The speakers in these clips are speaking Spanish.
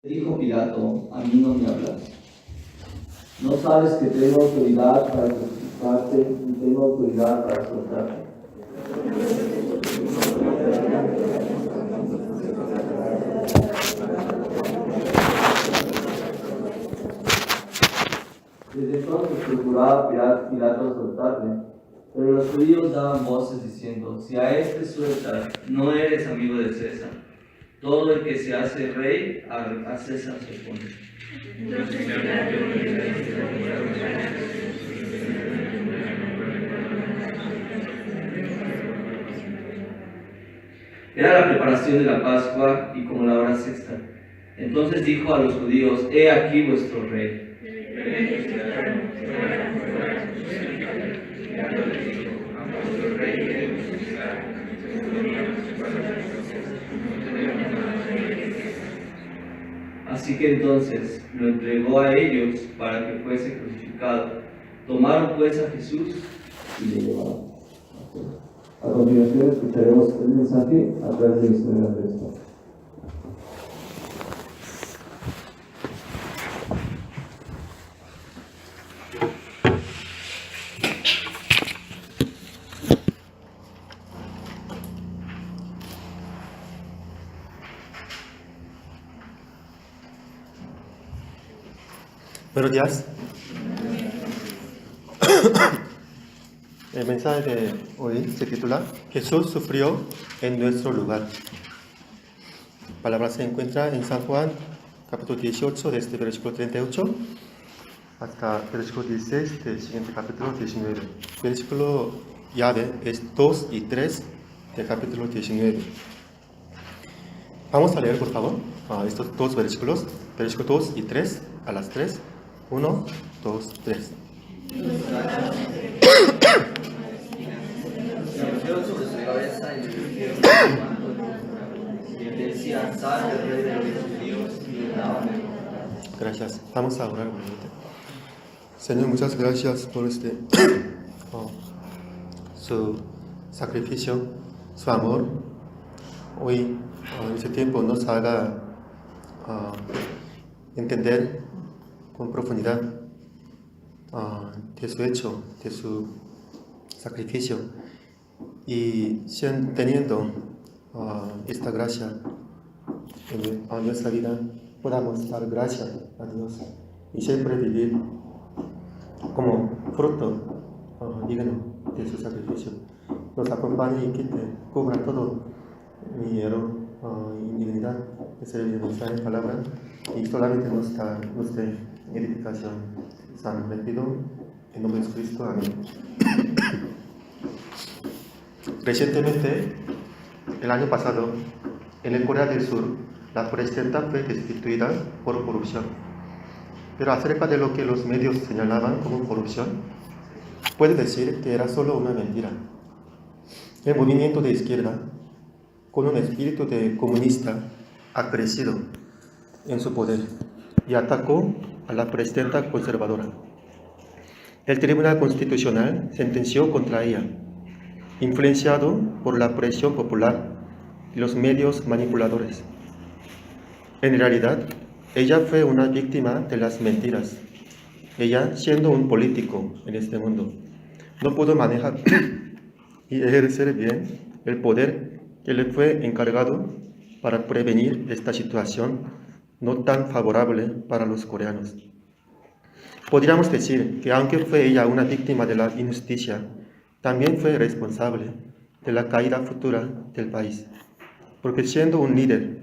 Dijo Pilato: a mí no me hablas. ¿No sabes que tengo autoridad para crucificarte y tengo autoridad para soltarte? Desde entonces procuraba Pilato soltarle, pero los judíos daban voces diciendo: si a este sueltas, no eres amigo de César. Todo el que se hace rey, a César se opone. Era la preparación de la Pascua y como la hora sexta. Entonces dijo a los judíos: he aquí vuestro rey. Así que entonces lo entregó a ellos para que fuese crucificado. Tomaron pues a Jesús y le llevaron. A continuación escucharemos el mensaje a través de la historia de Andrés. Buenos días. El mensaje de hoy se titula Jesús sufrió en nuestro lugar. La palabra se encuentra en San Juan, capítulo 18, desde versículo 38 hasta versículo 16 del siguiente capítulo 19. Versículo llave es 2 y 3 del capítulo 19. Vamos a leer, por favor, estos dos versículos, versículo 2 y 3 a las 3. 1, 2, 3. Gracias. Vamos a orar un momento. Señor, muchas gracias por su sacrificio, su amor. Hoy, en este tiempo, nos haga entender con profundidad de su hecho, de su sacrificio, y teniendo esta gracia en nuestra vida, podamos dar gracias a Dios y siempre vivir como fruto digno de su sacrificio. Nos acompañe y quite, cubra todo mi error, indignidad, de servir de mensaje, palabra, y solamente nos dé edificación. San, le pido en nombre de Jesucristo. Amén. Recientemente, el año pasado, en el Corea del Sur, la presidenta fue destituida por corrupción. Pero acerca de lo que los medios señalaban como corrupción, puede decir que era solo una mentira. El movimiento de izquierda, con un espíritu de comunista, ha crecido en su poder y atacó a la presidenta conservadora. El Tribunal Constitucional sentenció contra ella, influenciado por la presión popular y los medios manipuladores. En realidad, ella fue una víctima de las mentiras. Ella, siendo un político en este mundo, no pudo manejar y ejercer bien el poder que le fue encargado para prevenir esta situación no tan favorable para los coreanos. Podríamos decir que aunque fue ella una víctima de la injusticia, también fue responsable de la caída futura del país, porque siendo un líder,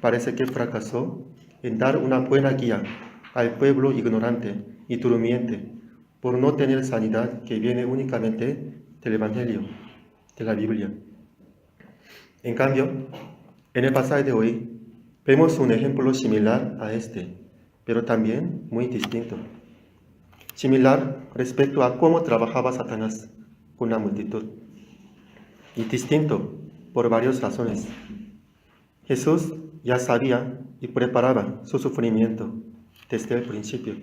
parece que fracasó en dar una buena guía al pueblo ignorante y durmiente por no tener sanidad que viene únicamente del Evangelio, de la Biblia. En cambio, en el pasaje de hoy, vemos un ejemplo similar a este, pero también muy distinto. Similar respecto a cómo trabajaba Satanás con la multitud, y distinto por varias razones. Jesús ya sabía y preparaba su sufrimiento desde el principio,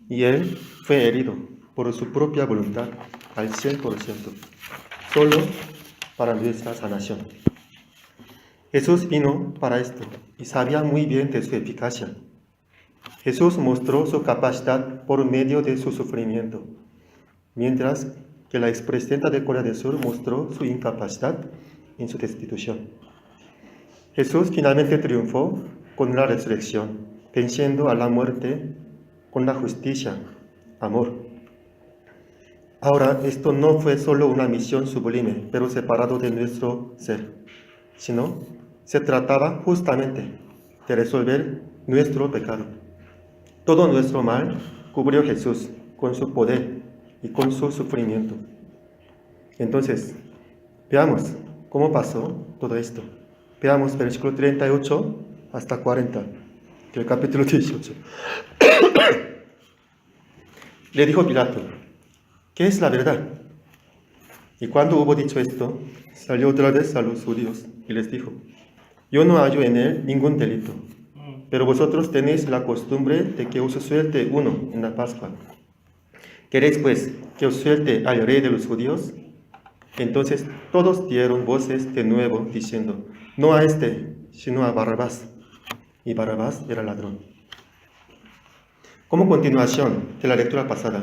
y él fue herido por su propia voluntad al 100%, solo para nuestra sanación. Jesús vino para esto y sabía muy bien de su eficacia. Jesús mostró su capacidad por medio de su sufrimiento, mientras que la expresidenta de Corea del Sur mostró su incapacidad en su destitución. Jesús finalmente triunfó con la resurrección, venciendo a la muerte con la justicia, amor. Ahora, esto no fue solo una misión sublime, pero separado de nuestro ser, sino se trataba justamente de resolver nuestro pecado. Todo nuestro mal cubrió Jesús con su poder y con su sufrimiento. Entonces, veamos cómo pasó todo esto. Veamos versículo 38 hasta 40 del capítulo 18. Le dijo Pilato: ¿qué es la verdad? Y cuando hubo dicho esto, salió otra vez a los judíos y les dijo: yo no hallo en él ningún delito, pero vosotros tenéis la costumbre de que os suelte uno en la Pascua. ¿Queréis pues que os suelte al rey de los judíos? Entonces todos dieron voces de nuevo diciendo: no a este, sino a Barrabás. Y Barrabás era ladrón. Como continuación de la lectura pasada,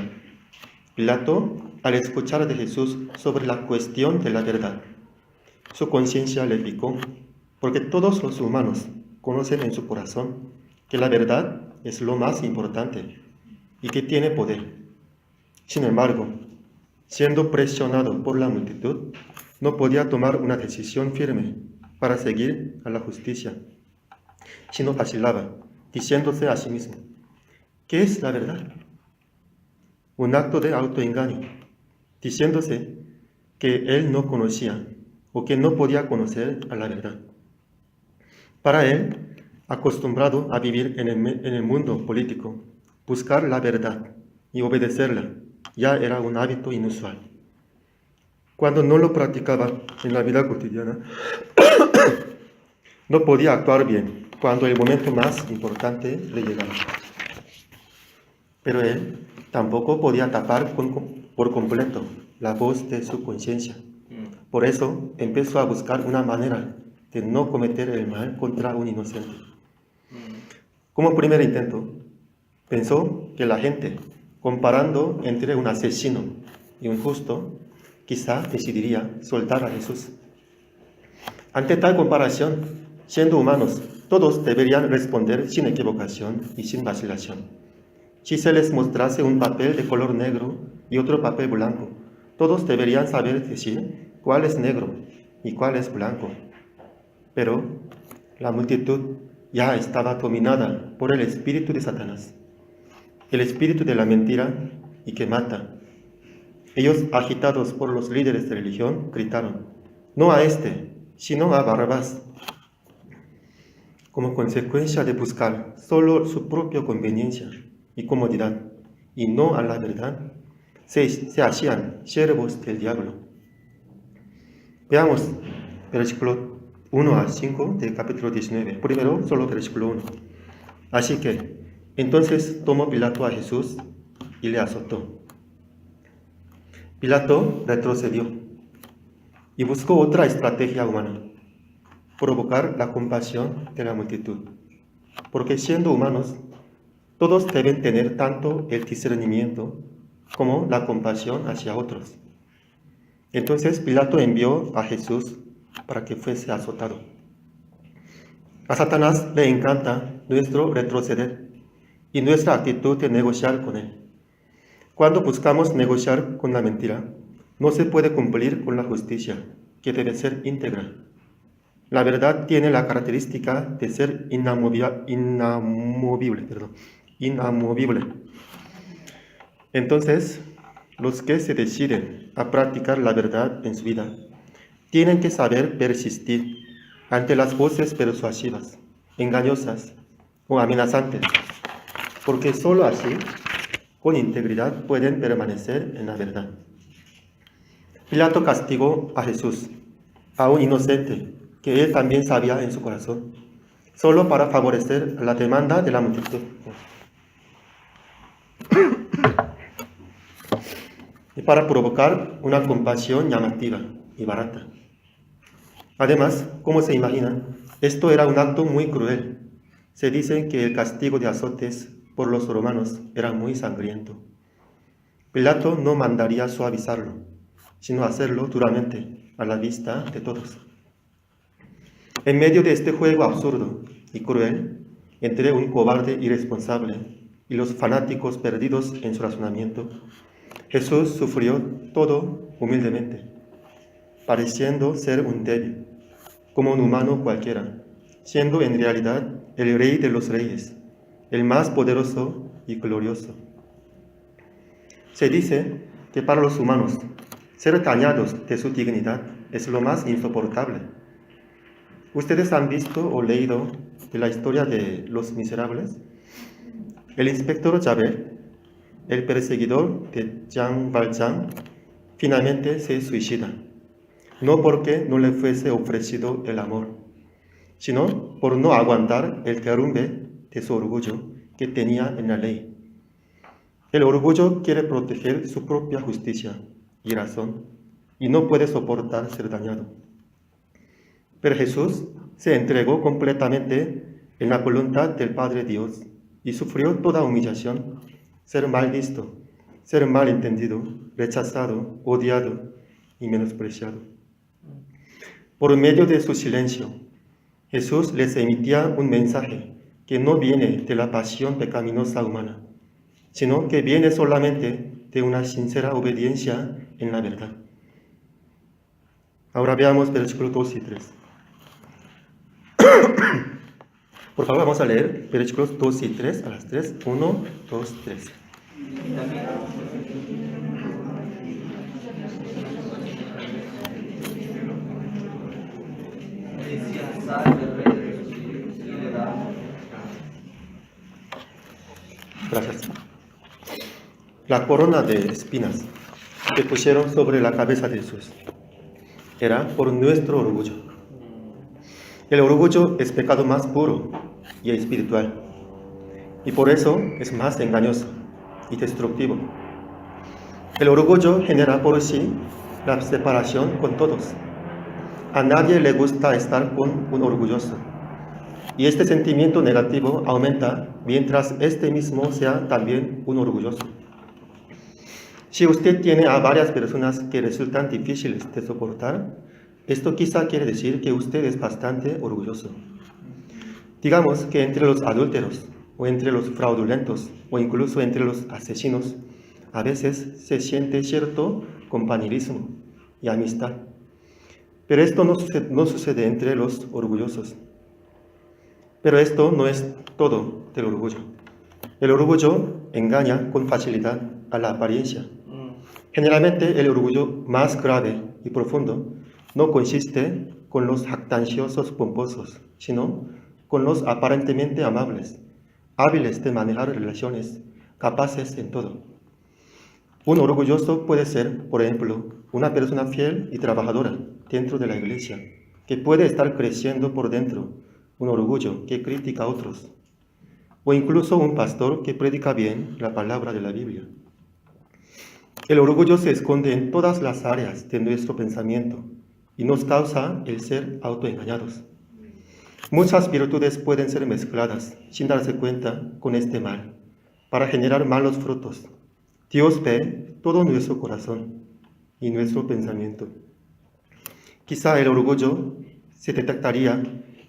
Pilato, al escuchar de Jesús sobre la cuestión de la verdad, su conciencia le picó, porque todos los humanos conocen en su corazón que la verdad es lo más importante y que tiene poder. Sin embargo, siendo presionado por la multitud, no podía tomar una decisión firme para seguir a la justicia, sino vacilaba, diciéndose a sí mismo: ¿qué es la verdad? Un acto de autoengaño, diciéndose que él no conocía o que no podía conocer a la verdad. Para él, acostumbrado a vivir en el mundo político, buscar la verdad y obedecerla ya era un hábito inusual. Cuando no lo practicaba en la vida cotidiana, no podía actuar bien cuando el momento más importante le llegaba. Pero él tampoco podía tapar por completo la voz de su conciencia. Por eso empezó a buscar una manera de no cometer el mal contra un inocente. Como primer intento, pensó que la gente, comparando entre un asesino y un justo, quizá decidiría soltar a Jesús. Ante tal comparación, siendo humanos, todos deberían responder sin equivocación y sin vacilación. Si se les mostrase un papel de color negro y otro papel blanco, todos deberían saber decir cuál es negro y cuál es blanco. Pero la multitud ya estaba dominada por el espíritu de Satanás, el espíritu de la mentira y que mata. Ellos, agitados por los líderes de religión, gritaron: no a este, sino a Barrabás. Como consecuencia de buscar solo su propia conveniencia y comodidad, y no a la verdad, se hacían siervos del diablo. Veamos versículo 1 a 5 del capítulo 19. Primero, solo versículo 1. Así que, entonces tomó Pilato a Jesús y le azotó. Pilato retrocedió y buscó otra estrategia humana: provocar la compasión de la multitud. Porque siendo humanos, todos deben tener tanto el discernimiento como la compasión hacia otros. Entonces Pilato envió a Jesús para que fuese azotado. A Satanás le encanta nuestro retroceder y nuestra actitud de negociar con él. Cuando buscamos negociar con la mentira, no se puede cumplir con la justicia, que debe ser íntegra. La verdad tiene la característica de ser inamovible. Entonces, los que se deciden a practicar la verdad en su vida tienen que saber persistir ante las voces persuasivas, engañosas o amenazantes, porque sólo así, con integridad, pueden permanecer en la verdad. Pilato castigó a Jesús, a un inocente que él también sabía en su corazón, solo para favorecer la demanda de la multitud y para provocar una compasión llamativa y barata. Además, como se imaginan, Esto era un acto muy cruel. Se dice que el castigo de azotes por los romanos era muy sangriento. Pilato no mandaría suavizarlo, sino hacerlo duramente, a la vista de todos. En medio de este juego absurdo y cruel, entre un cobarde irresponsable y los fanáticos perdidos en su razonamiento, Jesús sufrió todo humildemente, pareciendo ser un débil, como un humano cualquiera, siendo en realidad el Rey de los Reyes, el más poderoso y glorioso. Se dice que para los humanos, ser dañados de su dignidad es lo más insoportable. ¿Ustedes han visto o leído de la historia de Los Miserables? El inspector Javert, el perseguidor de Jean Valjean, finalmente se suicida, no porque no le fuese ofrecido el amor, sino por no aguantar el derrumbe de su orgullo que tenía en la ley. El orgullo quiere proteger su propia justicia y razón, y no puede soportar ser dañado. Pero Jesús se entregó completamente en la voluntad del Padre Dios y sufrió toda humillación, ser mal visto, ser mal entendido, rechazado, odiado y menospreciado. Por medio de su silencio, Jesús les emitía un mensaje que no viene de la pasión pecaminosa humana, sino que viene solamente de una sincera obediencia en la verdad. Ahora veamos versículos 2 y 3. Por favor, vamos a leer versículos 2 y 3 a las 3. 1, 2, 3. Gracias. La corona de espinas que pusieron sobre la cabeza de Jesús era por nuestro orgullo. El orgullo es pecado más puro y espiritual, y por eso es más engañoso y destructivo. El orgullo genera por sí la separación con todos. A nadie le gusta estar con un orgulloso, y este sentimiento negativo aumenta mientras este mismo sea también un orgulloso. Si usted tiene a varias personas que resultan difíciles de soportar, esto quizá quiere decir que usted es bastante orgulloso. Digamos que entre los adúlteros, o entre los fraudulentos, o incluso entre los asesinos, a veces se siente cierto compañerismo y amistad. Pero esto no sucede entre los orgullosos. Pero esto no es todo del orgullo. El orgullo engaña con facilidad a la apariencia. Generalmente el orgullo más grave y profundo no consiste con los jactanciosos pomposos, sino con los aparentemente amables, hábiles de manejar relaciones, capaces en todo. Un orgulloso puede ser, por ejemplo, una persona fiel y trabajadora dentro de la iglesia, que puede estar creciendo por dentro, un orgullo que critica a otros, o incluso un pastor que predica bien la palabra de la Biblia. El orgullo se esconde en todas las áreas de nuestro pensamiento y nos causa el ser autoengañados. Muchas virtudes pueden ser mezcladas sin darse cuenta con este mal, para generar malos frutos. Dios ve todo nuestro corazón y nuestro pensamiento. Quizá el orgullo se detectaría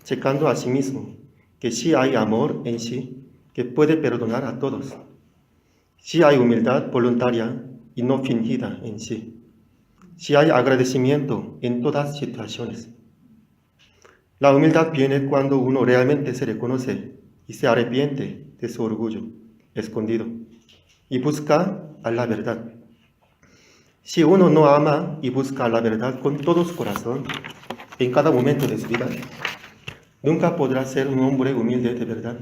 checando a sí mismo que sí hay amor en sí, que puede perdonar a todos. Sí hay humildad voluntaria y no fingida en sí. Si hay agradecimiento en todas situaciones. La humildad viene cuando uno realmente se reconoce y se arrepiente de su orgullo escondido y busca a la verdad. Si uno no ama y busca la verdad con todo su corazón en cada momento de su vida, nunca podrá ser un hombre humilde de verdad,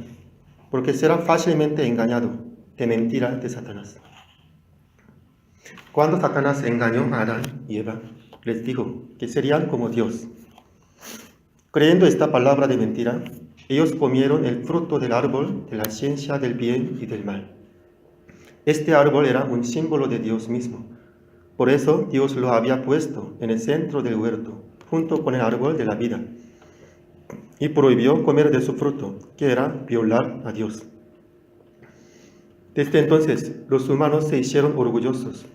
porque será fácilmente engañado de mentira de Satanás. Cuando Satanás engañó a Adán y Eva, les dijo que serían como Dios. Creyendo esta palabra de mentira, ellos comieron el fruto del árbol de la ciencia del bien y del mal. Este árbol era un símbolo de Dios mismo. Por eso Dios lo había puesto en el centro del huerto, junto con el árbol de la vida. y prohibió comer de su fruto, que era violar a Dios. Desde entonces, los humanos se hicieron orgullosos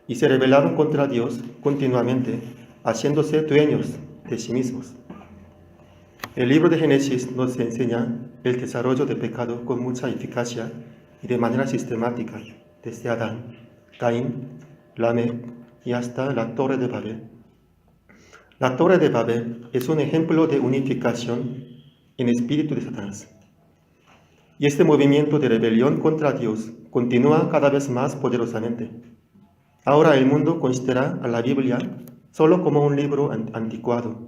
y se rebelaron contra Dios continuamente, haciéndose dueños de sí mismos. El libro de Génesis nos enseña el desarrollo del pecado con mucha eficacia y de manera sistemática, desde Adán, Caín, Lamec y hasta la Torre de Babel. La Torre de Babel es un ejemplo de unificación en espíritu de Satanás. Y este movimiento de rebelión contra Dios continúa cada vez más poderosamente. Ahora el mundo considera a la Biblia solo como un libro anticuado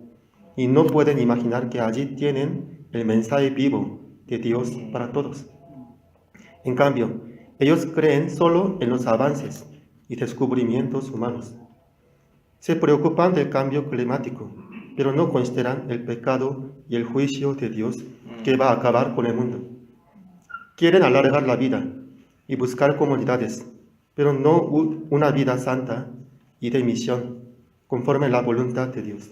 y no pueden imaginar que allí tienen el mensaje vivo de Dios para todos. En cambio, ellos creen solo en los avances y descubrimientos humanos. Se preocupan del cambio climático, pero no consideran el pecado y el juicio de Dios que va a acabar con el mundo. Quieren alargar la vida y buscar comodidades, pero no una vida santa y de misión, conforme a la voluntad de Dios.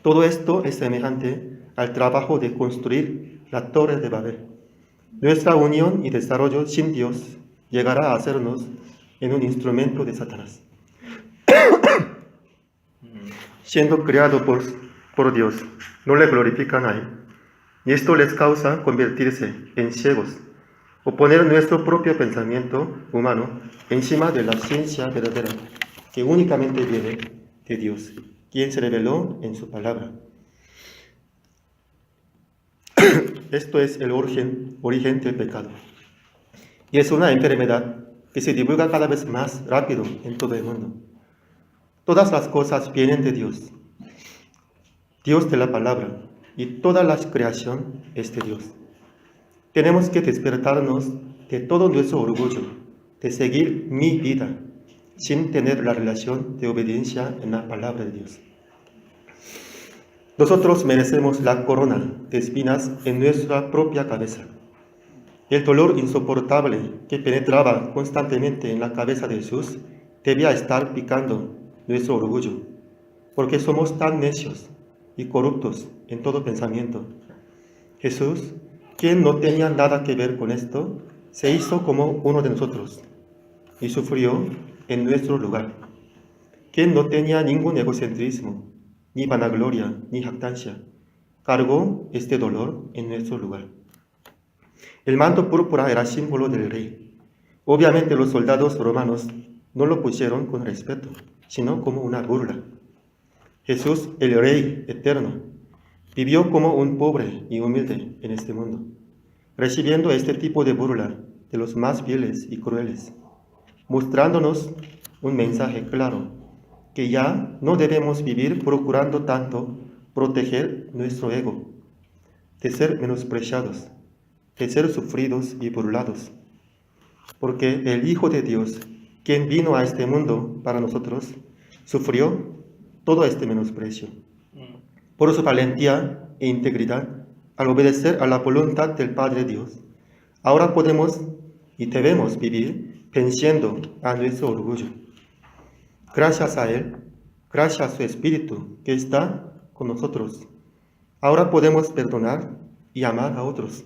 Todo esto es semejante al trabajo de construir la Torre de Babel. Nuestra unión y desarrollo sin Dios llegará a hacernos en un instrumento de Satanás. Siendo creado por Dios, no le glorifican a Él. Y esto les causa convertirse en ciegos o poner nuestro propio pensamiento humano encima de la ciencia verdadera, que únicamente viene de Dios, quien se reveló en su palabra. Esto es el origen del pecado. Y es una enfermedad que se divulga cada vez más rápido en todo el mundo. Todas las cosas vienen de Dios, Dios de la palabra, y toda la creación es de Dios. Tenemos que despertarnos de todo nuestro orgullo, de seguir mi vida, sin tener la relación de obediencia en la palabra de Dios. Nosotros merecemos la corona de espinas en nuestra propia cabeza. El dolor insoportable que penetraba constantemente en la cabeza de Jesús debía estar picando nuestro orgullo, porque somos tan necios y corruptos en todo pensamiento. Jesús, quien no tenía nada que ver con esto, se hizo como uno de nosotros y sufrió en nuestro lugar. Quien no tenía ningún egocentrismo, ni vanagloria, ni jactancia, cargó este dolor en nuestro lugar. El manto púrpura era símbolo del rey. Obviamente los soldados romanos no lo pusieron con respeto, sino como una burla. Jesús, el Rey eterno, vivió como un pobre y humilde en este mundo, recibiendo este tipo de burla de los más fieles y crueles, mostrándonos un mensaje claro, que ya no debemos vivir procurando tanto proteger nuestro ego, de ser menospreciados, de ser sufridos y burlados, porque el Hijo de Dios, quien vino a este mundo para nosotros, sufrió todo este menosprecio. Por su valentía e integridad, al obedecer a la voluntad del Padre Dios, ahora podemos y debemos vivir venciendo a nuestro orgullo. Gracias a Él, gracias a su Espíritu que está con nosotros, ahora podemos perdonar y amar a otros.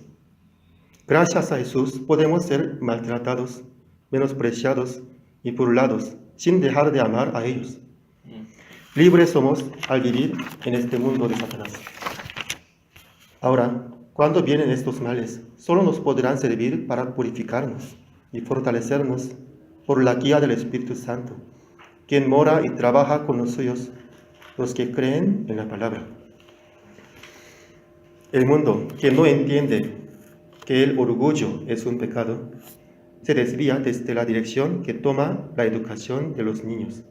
Gracias a Jesús podemos ser maltratados, menospreciados y burlados sin dejar de amar a ellos. Libres somos al vivir en este mundo de Satanás. Ahora, cuando vienen estos males, solo nos podrán servir para purificarnos y fortalecernos por la guía del Espíritu Santo, quien mora y trabaja con los suyos, los que creen en la palabra. El mundo, que no entiende que el orgullo es un pecado, se desvía desde la dirección que toma la educación de los niños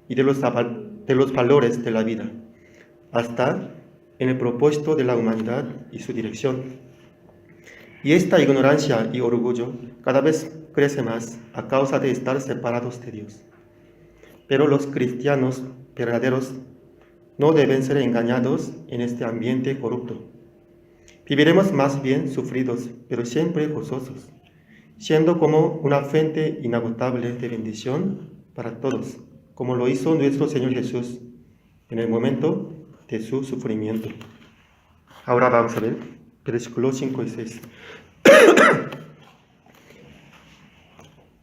y de los valores de la vida, hasta en el propósito de la humanidad y su dirección. Y esta ignorancia y orgullo cada vez crece más a causa de estar separados de Dios. Pero los cristianos verdaderos no deben ser engañados en este ambiente corrupto. Viviremos más bien sufridos, pero siempre gozosos, siendo como una fuente inagotable de bendición para todos, como lo hizo nuestro Señor Jesús en el momento de su sufrimiento. Ahora vamos a ver versículos 5 y 6.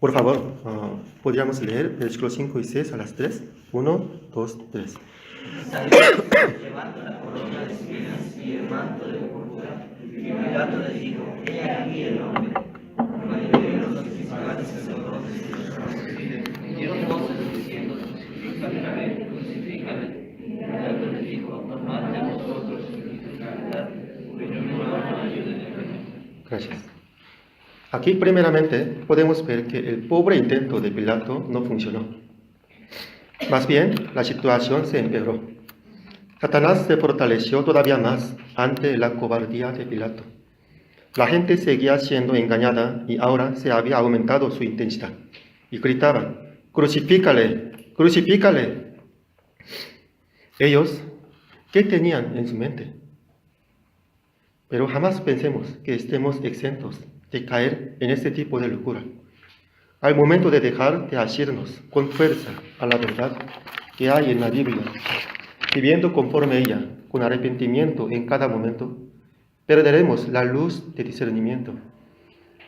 Por favor, podríamos leer versículos 5 y 6 a las 3. 1, 2, 3. Salió llevando la corona de espinas y el manto de púrpura, y Pilato le dijo: he aquí el hombre. Cuando vieron los principales sacerdotes y los sacerdotes, dieron voces diciendo: crucifícale, crucifícale. Pilato le dijo: tomadle vosotros y crucificadla, porque yo no ayude de mí. Gracias. Aquí primeramente podemos ver que el pobre intento de Pilato no funcionó. Más bien, la situación se empeoró. Satanás se fortaleció todavía más ante la cobardía de Pilato. La gente seguía siendo engañada y ahora se había aumentado su intensidad. Y gritaban: crucifícale, crucifícale. Ellos, ¿qué tenían en su mente? Pero jamás pensemos que estemos exentos de caer en este tipo de locura. Al momento de dejar de asirnos con fuerza a la verdad que hay en la Biblia, viviendo conforme a ella, con arrepentimiento en cada momento, perderemos la luz de discernimiento.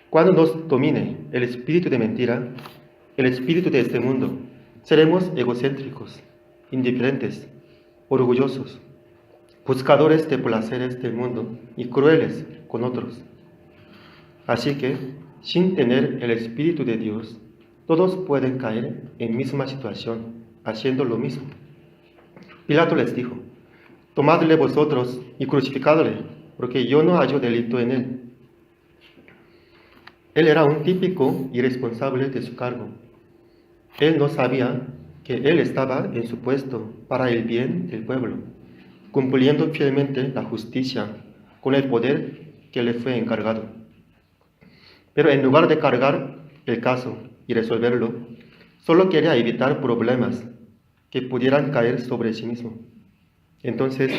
Cuando nos domine el espíritu de mentira, el espíritu de este mundo, seremos egocéntricos, indiferentes, orgullosos, buscadores de placeres del mundo y crueles con otros. Así que, sin tener el Espíritu de Dios, todos pueden caer en misma situación, haciendo lo mismo. Pilato les dijo: tomadle vosotros y crucificadle, porque yo no hallo delito en él. Él era un típico irresponsable de su cargo. Él no sabía que él estaba en su puesto para el bien del pueblo, cumpliendo fielmente la justicia con el poder que le fue encargado. Pero en lugar de cargar el caso y resolverlo, solo quería evitar problemas que pudieran caer sobre sí mismo. Entonces,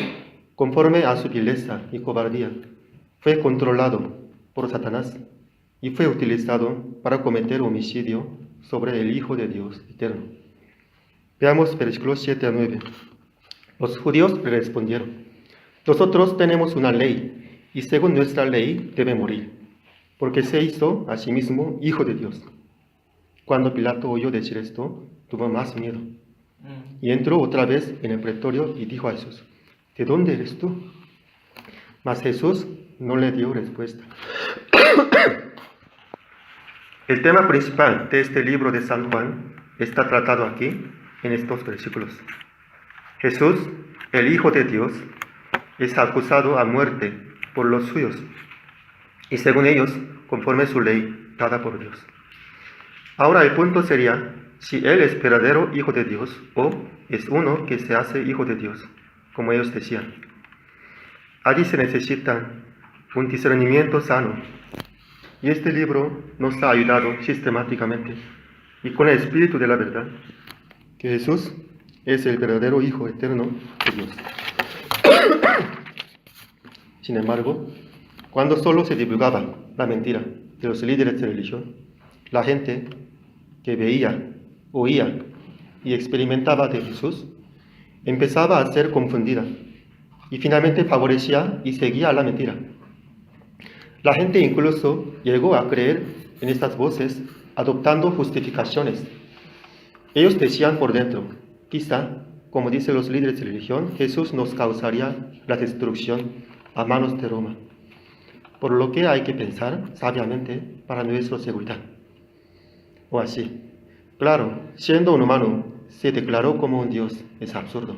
conforme a su vileza y cobardía, fue controlado por Satanás y fue utilizado para cometer homicidio sobre el Hijo de Dios eterno. Veamos versículos 7 a 9. Los judíos le respondieron: nosotros tenemos una ley, y según nuestra ley debe morir, porque se hizo a sí mismo Hijo de Dios. Cuando Pilato oyó decir esto, tuvo más miedo, y entró otra vez en el pretorio y dijo a Jesús: ¿de dónde eres tú? Mas Jesús no le dio respuesta. El tema principal de este libro de San Juan está tratado aquí, en estos versículos. Jesús, el Hijo de Dios, es acusado a muerte por los suyos, y según ellos, conforme su ley dada por Dios. Ahora el punto sería si Él es verdadero Hijo de Dios o es uno que se hace Hijo de Dios, como ellos decían. Allí se necesita un discernimiento sano, y este libro nos ha ayudado sistemáticamente y con el espíritu de la verdad, que Jesús es el verdadero Hijo eterno de Dios. Sin embargo, cuando solo se divulgaba la mentira de los líderes de religión, la gente que veía, oía y experimentaba de Jesús empezaba a ser confundida y finalmente favorecía y seguía la mentira. La gente incluso llegó a creer en estas voces adoptando justificaciones. Ellos decían por dentro: quizá, como dicen los líderes de religión, Jesús nos causaría la destrucción a manos de Roma, por lo que hay que pensar sabiamente para nuestra seguridad. O así. Claro, siendo un humano, se declaró como un Dios, es absurdo.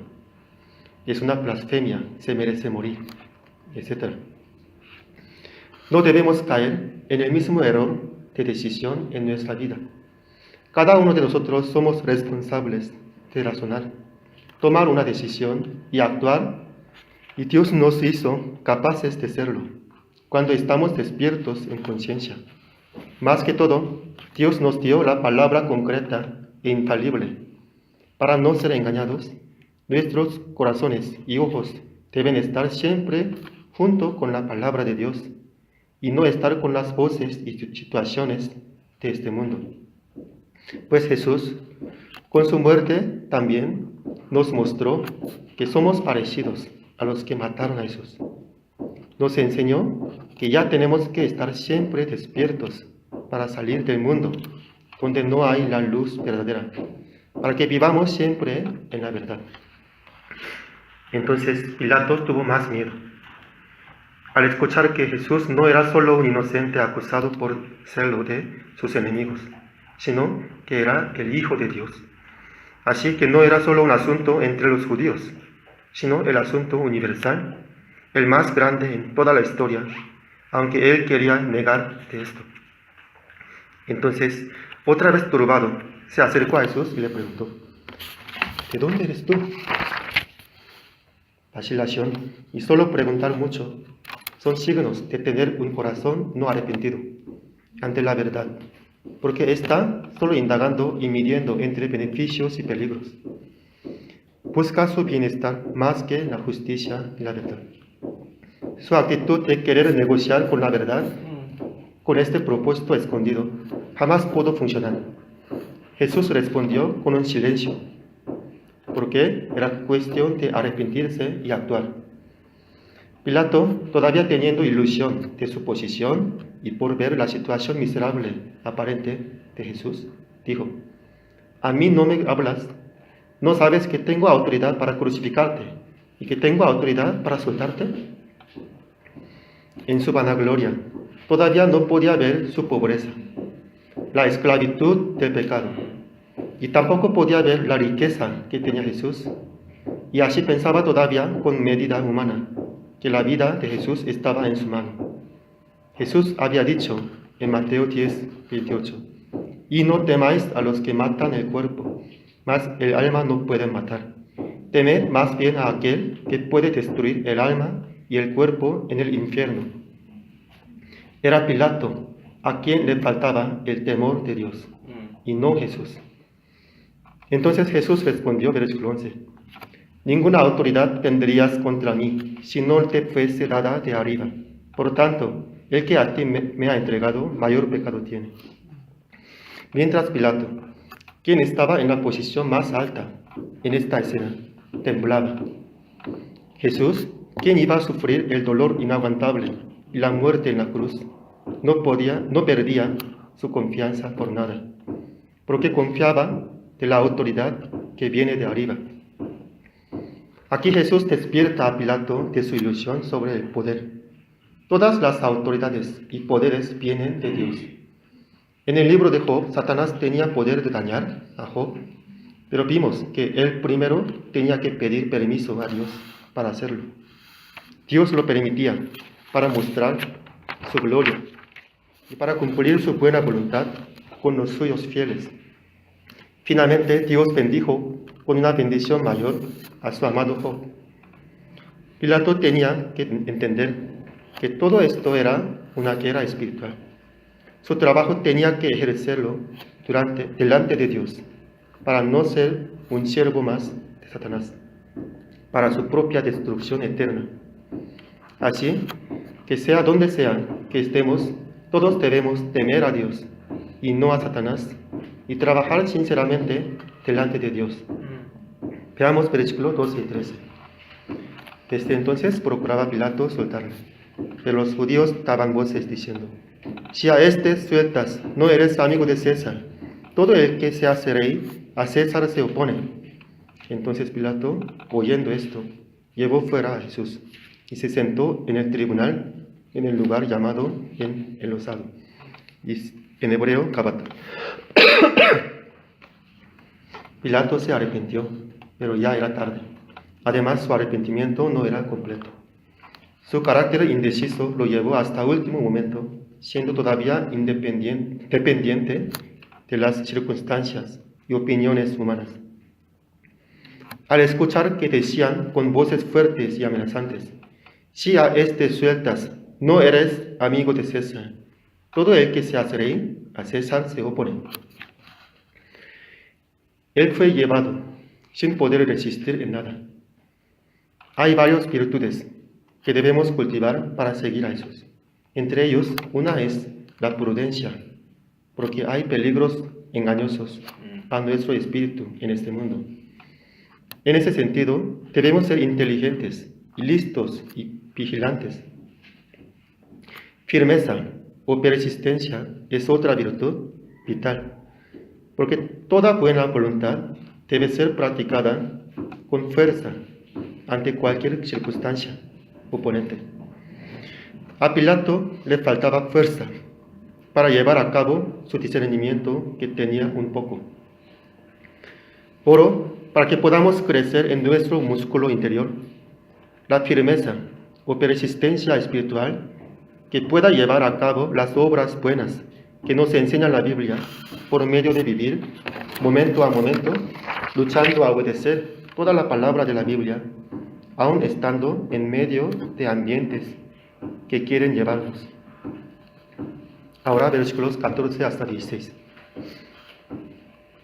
Es una blasfemia, se merece morir, etc. No debemos caer en el mismo error de decisión en nuestra vida. Cada uno de nosotros somos responsables de razonar, tomar una decisión y actuar, y Dios nos hizo capaces de serlo cuando estamos despiertos en conciencia. Más que todo, Dios nos dio la palabra concreta e infalible. Para no ser engañados, nuestros corazones y ojos deben estar siempre junto con la palabra de Dios y no estar con las voces y situaciones de este mundo. Pues Jesús, con su muerte también nos mostró que somos parecidos a los que mataron a Jesús. nos enseñó que ya tenemos que estar siempre despiertos para salir del mundo donde no hay la luz verdadera, para que vivamos siempre en la verdad. Entonces Pilato tuvo más miedo al escuchar que Jesús no era solo un inocente acusado por serlo de sus enemigos, sino que era el Hijo de Dios. Así que no era solo un asunto entre los judíos, sino el asunto universal, el más grande en toda la historia, aunque él quería negar de esto. Entonces, otra vez turbado, se acercó a Jesús y le preguntó: ¿de dónde eres tú? Vacilación y solo preguntar mucho son signos de tener un corazón no arrepentido ante la verdad, porque está solo indagando y midiendo entre beneficios y peligros. Busca su bienestar más que la justicia y la verdad. Su actitud de querer negociar con la verdad, con este propósito escondido, jamás pudo funcionar. Jesús respondió con un silencio, porque era cuestión de arrepentirse y actuar. Pilato, todavía teniendo ilusión de su posición y por ver la situación miserable aparente de Jesús, dijo: ¿a mí no me hablas? ¿No sabes que tengo autoridad para crucificarte y que tengo autoridad para soltarte? En su vanagloria, todavía no podía ver su pobreza, la esclavitud del pecado, y tampoco podía ver la riqueza que tenía Jesús, y así pensaba todavía con medida humana que la vida de Jesús estaba en su mano. Jesús había dicho en Mateo 10:28: y no temáis a los que matan el cuerpo, mas el alma no pueden matar. Temed más bien a aquel que puede destruir el alma y el cuerpo en el infierno. Era Pilato a quien le faltaba el temor de Dios, y no Jesús. Entonces Jesús respondió, versículo 11: ninguna autoridad tendrías contra mí si no te fuese dada de arriba. Por tanto, el que a ti me ha entregado, mayor pecado tiene. Mientras Pilato, quien estaba en la posición más alta en esta escena, temblaba, Jesús, quien iba a sufrir el dolor inaguantable y la muerte en la cruz, no perdía su confianza por nada, porque confiaba de la autoridad que viene de arriba. Aquí Jesús despierta a Pilato de su ilusión sobre el poder. Todas las autoridades y poderes vienen de Dios. En el libro de Job, Satanás tenía poder de dañar a Job, pero vimos que él primero tenía que pedir permiso a Dios para hacerlo. Dios lo permitía para mostrar su gloria y para cumplir su buena voluntad con los suyos fieles. Finalmente, Dios bendijo con una bendición mayor a su amado Job. Pilato tenía que entender que todo esto era una guerra espiritual. Su trabajo tenía que ejercerlo delante de Dios, para no ser un siervo más de Satanás, para su propia destrucción eterna. Así que sea donde sea que estemos, todos debemos temer a Dios y no a Satanás, y trabajar sinceramente delante de Dios. Veamos versículos 12 y 13. Desde entonces procuraba Pilato soltarle, pero los judíos daban voces diciendo: si a este sueltas, no eres amigo de César. Todo el que se hace rey, a César se opone. Entonces Pilato, oyendo esto, llevó fuera a Jesús y se sentó en el tribunal, en el lugar llamado en el osado, y en hebreo Gabata. Pilato se arrepintió, pero ya era tarde. Además, su arrepentimiento no era completo. Su carácter indeciso lo llevó hasta último momento, siendo todavía dependiente de las circunstancias y opiniones humanas. Al escuchar que decían con voces fuertes y amenazantes: si a este sueltas, no eres amigo de César. Todo el que se hace rey, a César se opone. Él fue llevado sin poder resistir en nada. Hay varias virtudes que debemos cultivar para seguir a Jesús. Entre ellos, una es la prudencia, porque hay peligros engañosos a nuestro espíritu en este mundo. En ese sentido, debemos ser inteligentes y listos y vigilantes. firmeza o persistencia es otra virtud vital, porque toda buena voluntad debe ser practicada con fuerza ante cualquier circunstancia oponente. A Pilato le faltaba fuerza para llevar a cabo su discernimiento, que tenía un poco. Oro para que podamos crecer en nuestro músculo interior la firmeza o persistencia espiritual que pueda llevar a cabo las obras buenas que nos enseña la Biblia por medio de vivir momento a momento, luchando a obedecer toda la palabra de la Biblia, aun estando en medio de ambientes que quieren llevarnos. Ahora versículos 14 hasta 16.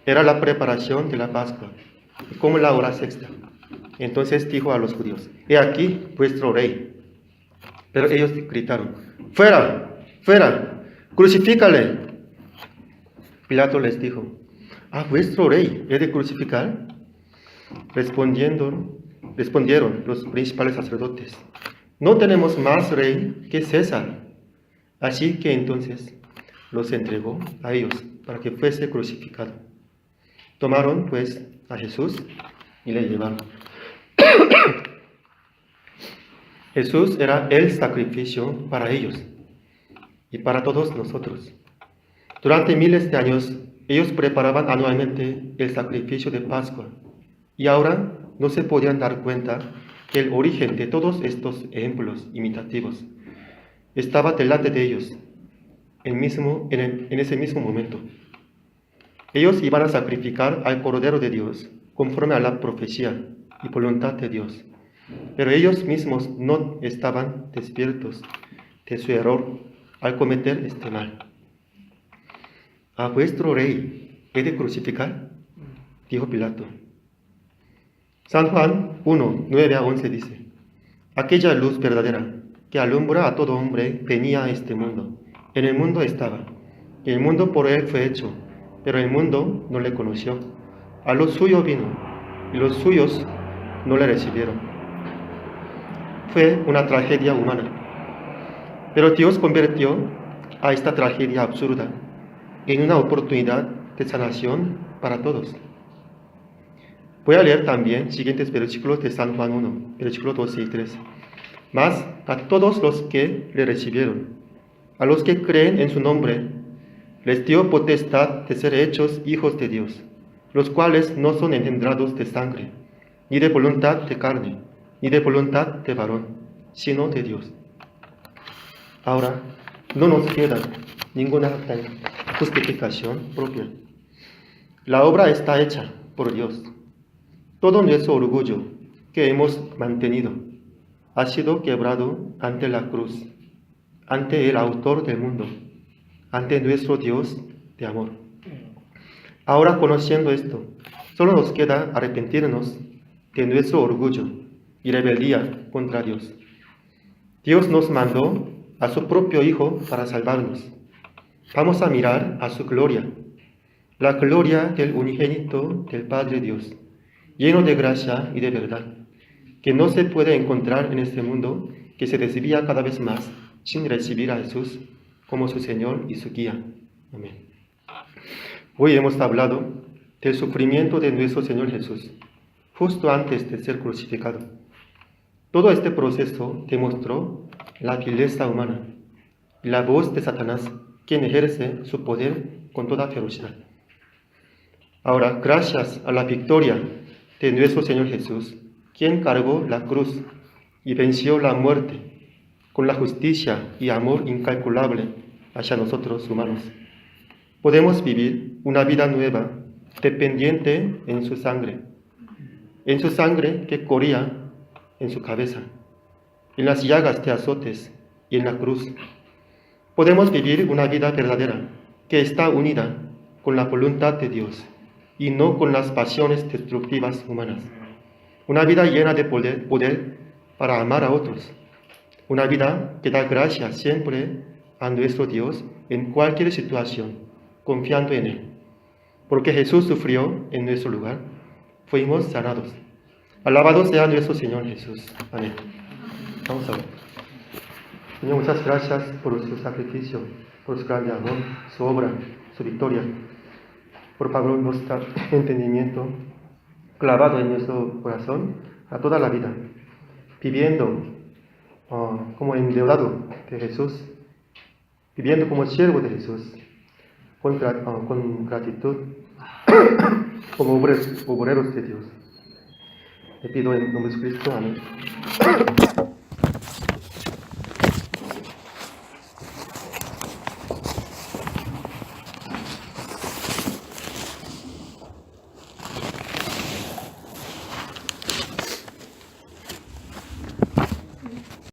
Era la preparación de la Pascua, como la hora sexta. Entonces dijo a los judíos: he aquí vuestro rey. Pero ellos gritaron: fuera, fuera, crucifícale. Pilato les dijo: ¿a vuestro rey he de crucificar? Respondieron los principales sacerdotes: no tenemos más rey que César. Así que entonces los entregó a ellos para que fuese crucificado. Tomaron pues a Jesús y le llevaron. Jesús era el sacrificio para ellos y para todos nosotros. Durante miles de años, ellos preparaban anualmente el sacrificio de Pascua, y ahora no se podían dar cuenta que el origen de todos estos ejemplos imitativos estaba delante de ellos en ese mismo momento. Ellos iban a sacrificar al Cordero de Dios conforme a la profecía y voluntad de Dios, pero ellos mismos no estaban despiertos de su error al cometer este mal. ¿A vuestro rey he de crucificar?, dijo Pilato. San Juan 1, 9 a 11 dice: aquella luz verdadera que alumbra a todo hombre venía a este mundo. En el mundo estaba, y el mundo por él fue hecho, pero el mundo no le conoció. A lo suyo vino, y los suyos no le recibieron. Fue una tragedia humana, pero Dios convirtió a esta tragedia absurda en una oportunidad de sanación para todos. Voy a leer también siguientes versículos de San Juan 1, versículos 12 y 13. Mas a todos los que le recibieron, a los que creen en su nombre, les dio potestad de ser hechos hijos de Dios, los cuales no son engendrados de sangre, ni de voluntad de carne, ni de voluntad de varón, sino de Dios. Ahora no nos queda ninguna justificación propia. La obra está hecha por Dios. Todo nuestro orgullo que hemos mantenido ha sido quebrado ante la cruz, ante el autor del mundo, ante nuestro Dios de amor. Ahora, conociendo esto, solo nos queda arrepentirnos de nuestro orgullo y rebeldía contra Dios. Dios nos mandó a su propio Hijo para salvarnos. Vamos a mirar a su gloria, la gloria del unigénito del Padre Dios, lleno de gracia y de verdad, que no se puede encontrar en este mundo que se desvía cada vez más sin recibir a Jesús como su Señor y su guía. Amén. Hoy hemos hablado del sufrimiento de nuestro Señor Jesús, justo antes de ser crucificado. Todo este proceso demostró la vileza humana y la voz de Satanás, quien ejerce su poder con toda ferocidad. Ahora, gracias a la victoria de nuestro Señor Jesús, quien cargó la cruz y venció la muerte con la justicia y amor incalculable hacia nosotros humanos, podemos vivir una vida nueva dependiente en su sangre que corría en su cabeza, en las llagas de azotes y en la cruz. Podemos vivir una vida verdadera que está unida con la voluntad de Dios y no con las pasiones destructivas humanas. Una vida llena de poder para amar a otros. Una vida que da gracias siempre a nuestro Dios en cualquier situación, confiando en Él. Porque Jesús sufrió en nuestro lugar, fuimos sanados. Alabado sea nuestro Señor Jesús. Amén. Vamos a ver. Señor, muchas gracias por su sacrificio, por su grande amor, su obra, su victoria. Por favor, nuestro entendimiento clavado en nuestro corazón a toda la vida, viviendo como endeudado de Jesús, viviendo como siervo de Jesús, con gratitud, como obreros de Dios. Le pido en nombre de Cristo, amén.